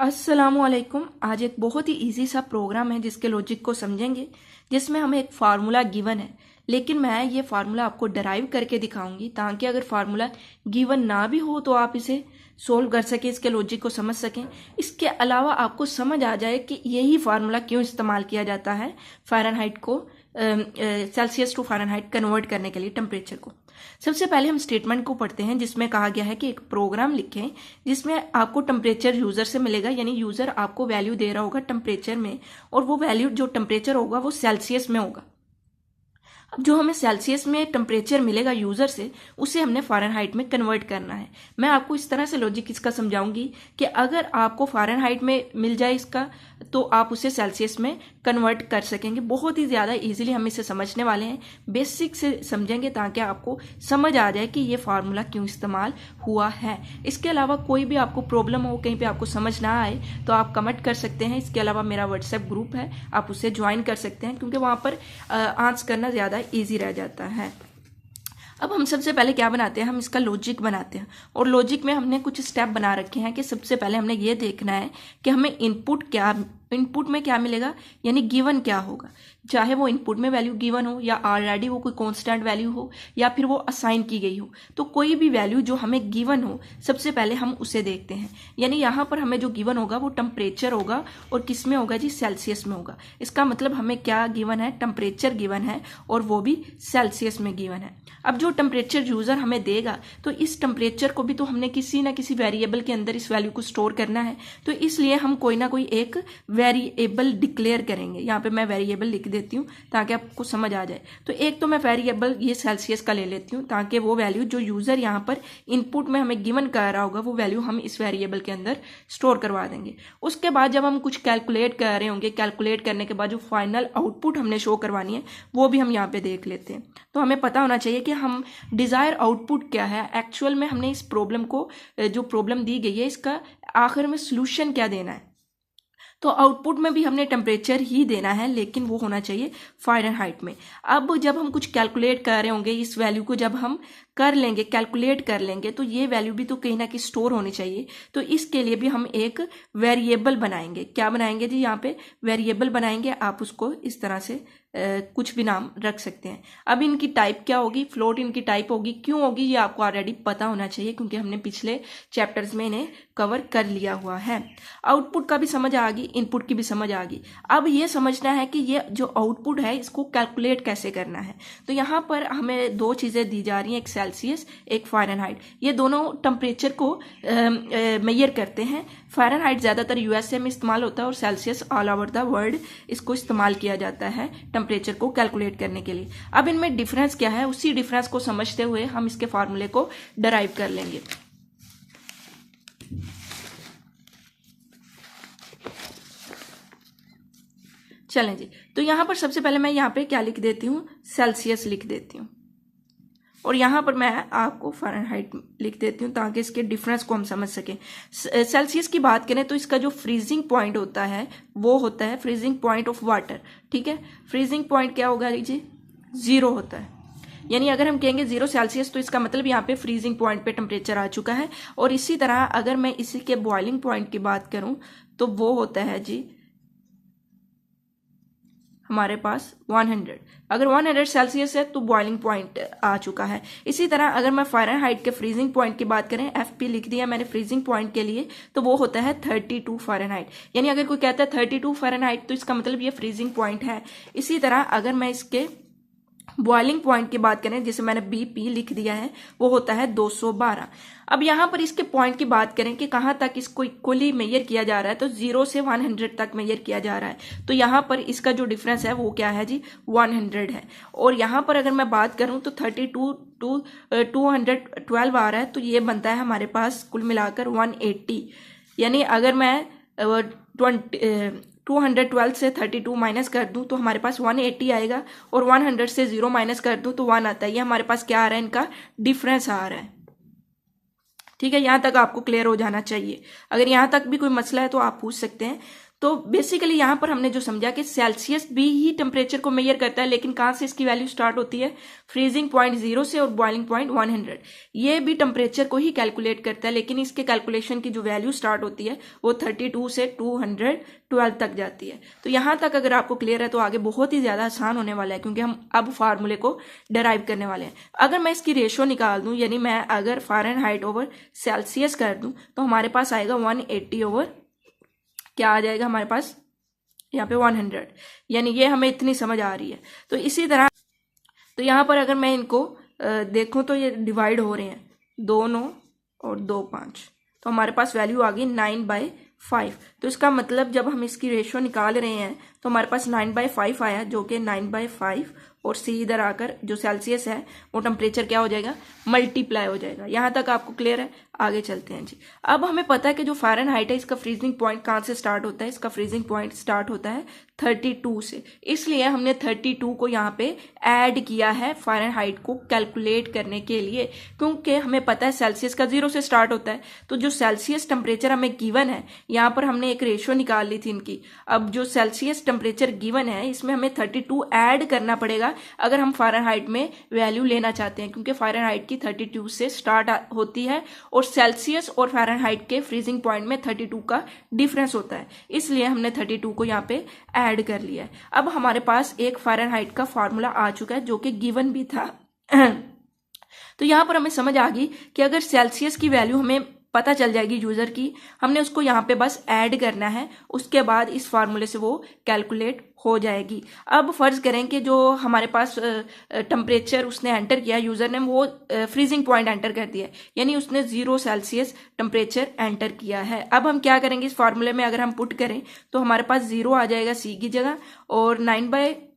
अस्सलामुअलैकुम। आज एक बहुत ही इजी सा प्रोग्राम है जिसके लॉजिक को समझेंगे, जिसमें हमें एक फार्मूला गिवन है, लेकिन मैं ये फार्मूला आपको डराइव करके दिखाऊंगी ताकि अगर फार्मूला गिवन ना भी हो तो आप इसे सोल्व कर सकें, इसके लॉजिक को समझ सकें। इसके अलावा आपको समझ आ जाए कि यही फार्मूला क्यों इस्तेमाल किया जाता है फ़ारेनहाइट को सेल्सियस टू फ़ारेनहाइट कन्वर्ट करने के लिए टेम्परेचर को। सबसे पहले हम स्टेटमेंट को पढ़ते हैं जिसमें कहा गया है कि एक प्रोग्राम लिखें जिसमें आपको टेम्परेचर यूजर से मिलेगा, यानी यूजर आपको वैल्यू दे रहा होगा टेम्परेचर में, और वो वैल्यू जो टेम्परेचर होगा वो सेल्सियस में होगा। अब जो हमें सेल्सियस में टेम्परेचर मिलेगा यूजर से, उसे हमने फ़ारेनहाइट में कन्वर्ट करना है। मैं आपको इस तरह से लॉजिक इसका समझाऊंगी कि अगर आपको फ़ारेनहाइट में मिल जाए इसका, तो आप उसे सेल्सियस में कन्वर्ट कर सकेंगे। बहुत ही ज़्यादा इजीली हम इसे समझने वाले हैं, बेसिक से समझेंगे ताकि आपको समझ आ जाए कि ये फार्मूला क्यों इस्तेमाल हुआ है। इसके अलावा कोई भी आपको प्रॉब्लम हो, कहीं पे आपको समझ ना आए, तो आप कमेंट कर सकते हैं। इसके अलावा मेरा व्हाट्सएप ग्रुप है, आप उसे ज्वाइन कर सकते हैं, क्योंकि वहाँ पर आंसर करना ज़्यादा ईजी रह जाता है। अब हम सबसे पहले क्या बनाते हैं, हम इसका लॉजिक बनाते हैं, और लॉजिक में हमने कुछ स्टेप बना रखे हैं कि सबसे पहले हमने ये देखना है कि हमें इनपुट में क्या मिलेगा, यानी गिवन क्या होगा। चाहे वो इनपुट में वैल्यू गिवन हो या ऑलरेडी वो कोई कांस्टेंट वैल्यू हो या फिर वो असाइन की गई हो, तो कोई भी वैल्यू जो हमें गिवन हो सबसे पहले हम उसे देखते हैं। यानी यहाँ पर हमें जो गिवन होगा वो टेम्परेचर होगा, और किस में होगा जी, सेल्सियस में होगा। इसका मतलब हमें क्या गिवन है, टेम्परेचर गिवन है, और वो भी सेल्सियस में गिवन है। अब जो टेम्परेचर यूजर हमें देगा, तो इस टेम्परेचर को भी तो हमने किसी ना किसी वेरिएबल के अंदर इस वैल्यू को स्टोर करना है, तो इसलिए हम कोई ना कोई एक वेरिएबल डिक्लेयर करेंगे। यहाँ पे मैं वेरिएबल लिख देती हूँ ताकि आपको समझ आ जाए। तो एक तो मैं वेरिएबल ये सेल्सियस का ले लेती हूँ, ताकि वो वैल्यू जो यूजर यहाँ पर इनपुट में हमें गिवन कर रहा होगा, वो वैल्यू हम इस वेरिएबल के अंदर स्टोर करवा देंगे। उसके बाद जब हम कुछ कैलकुलेट कर रहे होंगे, कैलकुलेट करने के बाद जो फाइनल आउटपुट हमने शो करवानी है वो भी हम यहाँ पे देख लेते हैं। तो हमें पता होना चाहिए कि हम डिजायर आउटपुट क्या है, एक्चुअल में हमने इस प्रॉब्लम को, जो प्रॉब्लम दी गई है, इसका आखिर में सॉल्यूशन क्या देना है। तो आउटपुट में भी हमने टेम्परेचर ही देना है, लेकिन वो होना चाहिए फ़ारेनहाइट में। अब जब हम कुछ कैलकुलेट कर रहे होंगे, इस वैल्यू को जब हम कर लेंगे, कैलकुलेट कर लेंगे, तो ये वैल्यू भी तो कहीं ना कहीं स्टोर होनी चाहिए। तो इसके लिए भी हम एक वेरिएबल बनाएंगे। क्या बनाएंगे जी, यहाँ पे वेरिएबल बनाएंगे। आप उसको इस तरह से कुछ भी नाम रख सकते हैं। अब इनकी टाइप क्या होगी, फ्लोट इनकी टाइप होगी। क्यों होगी ये आपको ऑलरेडी पता होना चाहिए, क्योंकि हमने पिछले चैप्टर्स में इन्हें कवर कर लिया हुआ है। आउटपुट का भी समझ आ गई, इनपुट की भी समझ आ गई। अब ये समझना है कि ये जो आउटपुट है इसको कैलकुलेट कैसे करना है। तो यहाँ पर हमें दो चीज़ें दी जा रही हैं, एक सेल्सियस, एक फ़ारेनहाइट। ये दोनों टेम्परेचर को मेजर करते हैं। फ़ारेनहाइट ज़्यादातर यूएसए में इस्तेमाल होता है, और Celsius all over the world इसको इस्तेमाल किया जाता है टेम्परेचर को कैलकुलेट करने के लिए। अब इनमें डिफरेंस क्या है, उसी डिफरेंस को समझते हुए हम इसके फार्मूले को डराइव कर लेंगे। चलें जी, तो यहां पर सबसे पहले मैं यहाँ पे क्या लिख देती हूँ, सेल्सियस लिख देती हूँ, और यहाँ पर मैं आपको फ़ारेनहाइट लिख देती हूँ ताकि इसके डिफरेंस को हम समझ सकें। सेल्सियस की बात करें तो इसका जो फ्रीजिंग पॉइंट होता है वो होता है फ्रीजिंग पॉइंट ऑफ वाटर। ठीक है, फ्रीजिंग पॉइंट क्या होगा जी, 0 होता है। यानी अगर हम कहेंगे 0 सेल्सियस, तो इसका मतलब यहाँ पे फ्रीजिंग पॉइंट पे टेम्परेचर आ चुका है। और इसी तरह अगर मैं इसी के बॉइलिंग पॉइंट की बात करूँ तो वो होता है जी हमारे पास 100। अगर 100 सेल्सियस है तो बॉइलिंग पॉइंट आ चुका है। इसी तरह अगर मैं फ़ारेनहाइट के फ्रीजिंग पॉइंट की बात करें, FP लिख दिया मैंने फ्रीजिंग पॉइंट के लिए, तो वो होता है 32 फ़ारेनहाइट। यानी अगर कोई कहता है 32 फ़ारेनहाइट, तो इसका मतलब ये फ्रीजिंग पॉइंट है। इसी तरह अगर मैं इसके बॉइलिंग पॉइंट की बात करें, जिसे मैंने BP लिख दिया है, वो होता है 212। अब यहाँ पर इसके पॉइंट की बात करें कि कहाँ तक इसको इक्वली मेजर किया जा रहा है, तो 0 से 100 तक मेजर किया जा रहा है। तो यहाँ पर इसका जो डिफरेंस है वो क्या है जी, 100 है। और यहाँ पर अगर मैं बात करूँ तो 32 टू 212 आ रहा है, तो ये बनता है हमारे पास कुल मिलाकर 180। यानी अगर मैं 212 से 32 माइनस कर दूं तो हमारे पास 180 आएगा, और 100 से 0 माइनस कर दूं तो 1 आता है। ये हमारे पास क्या आ रहा है, इनका डिफरेंस आ रहा है। ठीक है, यहां तक आपको क्लियर हो जाना चाहिए। अगर यहां तक भी कोई मसला है तो आप पूछ सकते हैं। तो बेसिकली यहाँ पर हमने जो समझा कि सेल्सियस भी ही टेम्परेचर को मेजर करता है, लेकिन कहाँ से इसकी वैल्यू स्टार्ट होती है, फ्रीजिंग पॉइंट 0 से और बॉइलिंग पॉइंट 100। ये भी टेम्परेचर को ही कैलकुलेट करता है, लेकिन इसके कैलकुलेशन की जो वैल्यू स्टार्ट होती है वो 32 से 212 तक जाती है। तो यहाँ तक अगर आपको क्लियर है तो आगे बहुत ही ज़्यादा आसान होने वाला है, क्योंकि हम अब फार्मूले को डराइव करने वाले हैं। अगर मैं इसकी रेशो निकाल दूँ, यानी मैं अगर फ़ारेनहाइट ओवर सेल्सियस कर दूँ, तो हमारे पास आएगा 180 ओवर क्या आ जाएगा हमारे पास यहाँ पे 100, यानी ये हमें इतनी समझ आ रही है। तो इसी तरह तो यहाँ पर अगर मैं इनको देखूँ तो ये डिवाइड हो रहे हैं 2 9 और 2 5, तो हमारे पास वैल्यू आ गई 9/5। तो इसका मतलब जब हम इसकी रेशो निकाल रहे हैं तो हमारे पास 9/5 आया, जो कि 9/5 और सी इधर आकर जो सेल्सियस है वो टेम्परेचर क्या हो जाएगा, मल्टीप्लाई हो जाएगा। यहाँ तक आपको क्लियर है? आगे चलते हैं जी। अब हमें पता है कि जो फ़ारेनहाइट है इसका फ्रीजिंग पॉइंट कहाँ से स्टार्ट होता है, इसका फ्रीजिंग पॉइंट स्टार्ट होता है 32 से, इसलिए हमने 32 को यहाँ पे ऐड किया है फ़ारेनहाइट को कैलकुलेट करने के लिए, क्योंकि हमें पता है सेल्सियस का 0 से स्टार्ट होता है। तो जो सेल्सियस टेम्परेचर हमें गिवन है, यहाँ पर हमने एक रेशो निकाल ली थी इनकी। अब जो सेल्सियस टेम्परेचर गिवन है इसमें हमें 32 ऐड करना पड़ेगा अगर हम फ़ारेनहाइट में वैल्यू लेना चाहते हैं, क्योंकि फ़ारेनहाइट की 32 से स्टार्ट होती है और सेल्सियस और फ़ारेनहाइट के फ्रीजिंग पॉइंट में 32 का डिफरेंस होता है, इसलिए हमने 32 को यहाँ पे ऐड कर लिया है। अब हमारे पास एक फ़ारेनहाइट का फार्मूला आ चुका है जो कि गिवन भी था। तो यहाँ पर हमें समझ आ गई कि अगर सेल्सियस की वैल्यू हमें पता चल जाएगी यूज़र की, हमने उसको यहाँ पे बस ऐड करना है, उसके बाद इस फार्मूले से वो कैलकुलेट हो जाएगी। अब फर्ज करें कि जो हमारे पास टेम्परेचर उसने एंटर किया यूज़र ने, वो फ्रीजिंग पॉइंट एंटर कर दिया है, यानी उसने 0 सेल्सियस टेम्परेचर एंटर किया है। अब हम क्या करेंगे, इस फार्मूले में अगर हम पुट करें तो हमारे पास 0 आ जाएगा सी की जगह, और 9/5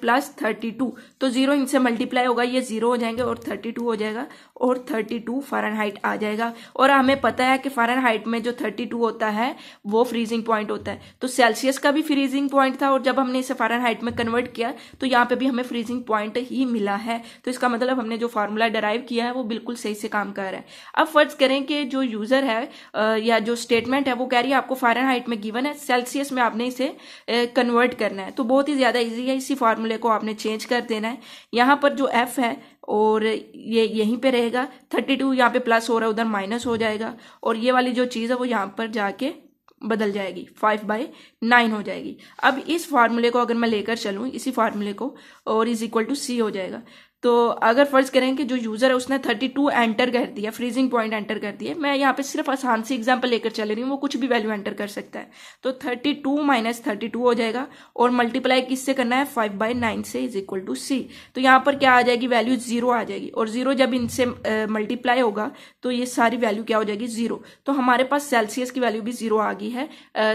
प्लस 32, तो 0 इनसे मल्टीप्लाई होगा, ये 0 हो जाएंगे और 32 हो जाएगा, और 32 फ़ारेनहाइट आ जाएगा। और हमें पता है कि फ़ारेनहाइट में जो 32 होता है वो फ्रीजिंग पॉइंट होता है, तो सेल्सियस का भी फ्रीजिंग पॉइंट था, और जब हमने इसे फ़ारेनहाइट में कन्वर्ट किया तो यहाँ पे भी हमें फ्रीजिंग पॉइंट ही मिला है। तो इसका मतलब हमने जो फार्मूला डराइव किया है वो बिल्कुल सही से काम कर रहा है। अब फर्ज करें कि जो यूज़र है या जो स्टेटमेंट है वो कह रही है आपको फ़ारेनहाइट में गिवन है, सेल्सियस में आपने इसे कन्वर्ट करना है। तो बहुत ही ज़्यादा ईजी है, इसी फार्मूले को आपने चेंज कर देना है। यहाँ पर जो एफ है और ये यहीं पे रहेगा, 32 यहाँ पे प्लस हो रहा है, उधर माइनस हो जाएगा, और ये वाली जो चीज़ है वो यहाँ पर जाके बदल जाएगी, 5/9 हो जाएगी। अब इस फार्मूले को अगर मैं लेकर चलूँ, इसी फार्मूले को, और इज इक्वल टू सी हो जाएगा। तो अगर फर्ज करें कि जो यूज़र है उसने 32 एंटर कर दिया, फ्रीजिंग पॉइंट एंटर कर दिया, मैं यहाँ पे सिर्फ आसान सी एग्जांपल लेकर चल रही हूँ, वो कुछ भी वैल्यू एंटर कर सकता है। तो 32 माइनस 32 हो जाएगा, और मल्टीप्लाई किससे करना है, 5/9 से, इज इक्वल टू सी। तो यहाँ पर क्या आ जाएगी, वैल्यू 0 आ जाएगी, और 0 जब इनसे मल्टीप्लाई होगा तो ये सारी वैल्यू क्या हो जाएगी, 0। तो हमारे पास सेल्सियस की वैल्यू भी 0 आ गई है।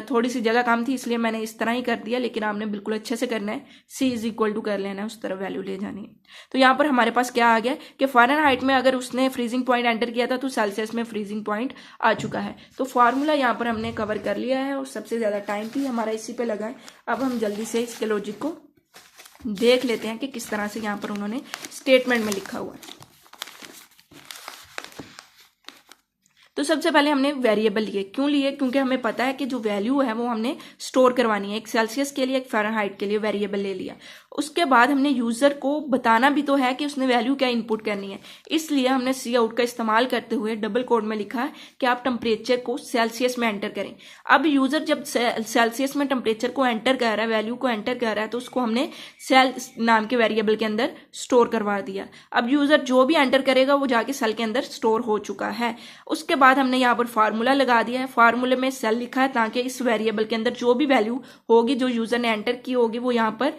थोड़ी सी जगह कम थी इसलिए मैंने इस तरह ही कर दिया, लेकिन आपने बिल्कुल अच्छे से करना है, सी इज इक्वल टू कर लेना है, उस तरह वैल्यू ले जानी है। तो यहाँ पर हमारे पास क्या आ गया कि फ़ारेनहाइट में अगर उसने फ्रीजिंग पॉइंट एंटर किया था तो सेल्सियस में फ्रीजिंग पॉइंट आ चुका है। तो फार्मूला यहाँ पर हमने कवर कर लिया है, और सबसे ज़्यादा टाइम भी हमारा इसी पे लगा है। अब हम जल्दी से इसके लॉजिक को देख लेते हैं कि किस तरह से यहाँ पर उन्होंने स्टेटमेंट में लिखा हुआ है। तो सबसे पहले हमने वेरिएबल लिए, क्यों लिए, क्योंकि हमें पता है कि जो वैल्यू है वो हमने स्टोर करवानी है, एक सेल्सियस के लिए एक फ़ारेनहाइट के लिए वेरिएबल ले लिया। उसके बाद हमने यूज़र को बताना भी तो है कि उसने वैल्यू क्या इनपुट करनी है, इसलिए हमने सी आउट का इस्तेमाल करते हुए डबल कोड में लिखा है कि आप टेम्परेचर को सेल्सियस में एंटर करें। अब यूज़र जब सेल्सियस में टेम्परेचर को एंटर कर रहा है, वैल्यू को एंटर कर रहा है, तो उसको हमने सेल नाम के वेरिएबल के अंदर स्टोर करवा दिया। अब यूज़र जो भी एंटर करेगा वो जाके सेल के अंदर स्टोर हो चुका है। उसके बाद हमने यहाँ पर फार्मूला लगा दिया है, फार्मूले में सेल लिखा है ताकि इस वेरिएबल के अंदर जो भी वैल्यू होगी जो यूज़र ने एंटर की होगी वो यहाँ पर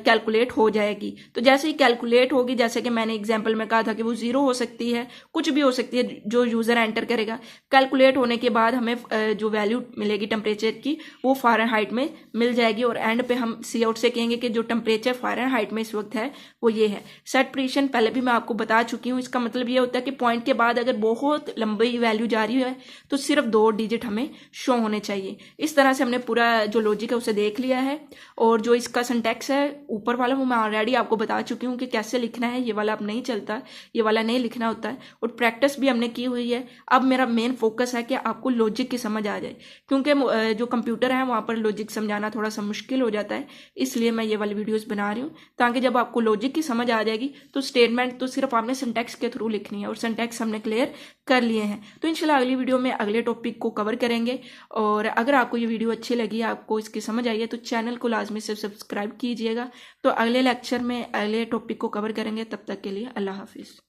कैलकुलेट हो जाएगी। तो जैसे ही कैलकुलेट होगी, जैसे कि मैंने एग्जांपल में कहा था कि वो 0 हो सकती है, कुछ भी हो सकती है जो यूज़र एंटर करेगा। कैलकुलेट होने के बाद हमें जो वैल्यू मिलेगी टेम्परेचर की वो फ़ारेनहाइट में मिल जाएगी, और एंड पे हम सी आउट से कहेंगे कि जो टेम्परेचर फ़ारेनहाइट में इस वक्त है वो ये है। सेट पोजीशन पहले भी मैं आपको बता चुकी हूँ, इसका मतलब ये होता है कि पॉइंट के बाद अगर बहुत लंबी वैल्यू वैल्यू जा रही है तो सिर्फ 2 डिजिट हमें शो होने चाहिए। इस तरह से हमने पूरा जो लॉजिक है उसे देख लिया है। और जो इसका सिंटैक्स है ऊपर वाला वो मैं ऑलरेडी आपको बता चुकी हूँ कि कैसे लिखना है। ये वाला अब नहीं चलता, ये वाला नहीं लिखना होता है, और प्रैक्टिस भी हमने की हुई है। अब मेरा मेन फोकस है कि आपको लॉजिक की समझ आ जाए, क्योंकि जो कंप्यूटर है वहाँ पर लॉजिक समझाना थोड़ा सा मुश्किल हो जाता है। इसलिए मैं ये वाली वीडियोस बना रही हूँ ताकि जब आपको लॉजिक की समझ आ जाएगी तो स्टेटमेंट तो सिर्फ आपने सिंटैक्स के थ्रू लिखनी है, और सिंटैक्स हमने क्लियर कर लिए हैं। तो इंशाल्लाह अगली वीडियो में अगले टॉपिक को कवर करेंगे। और अगर आपको ये वीडियो अच्छी लगी, आपको इसकी समझ आई है, तो चैनल को लाजमी से सब्सक्राइब कीजिएगा। तो अगले लेक्चर में अगले टॉपिक को कवर करेंगे। तब तक के लिए अल्लाह हाफिज़।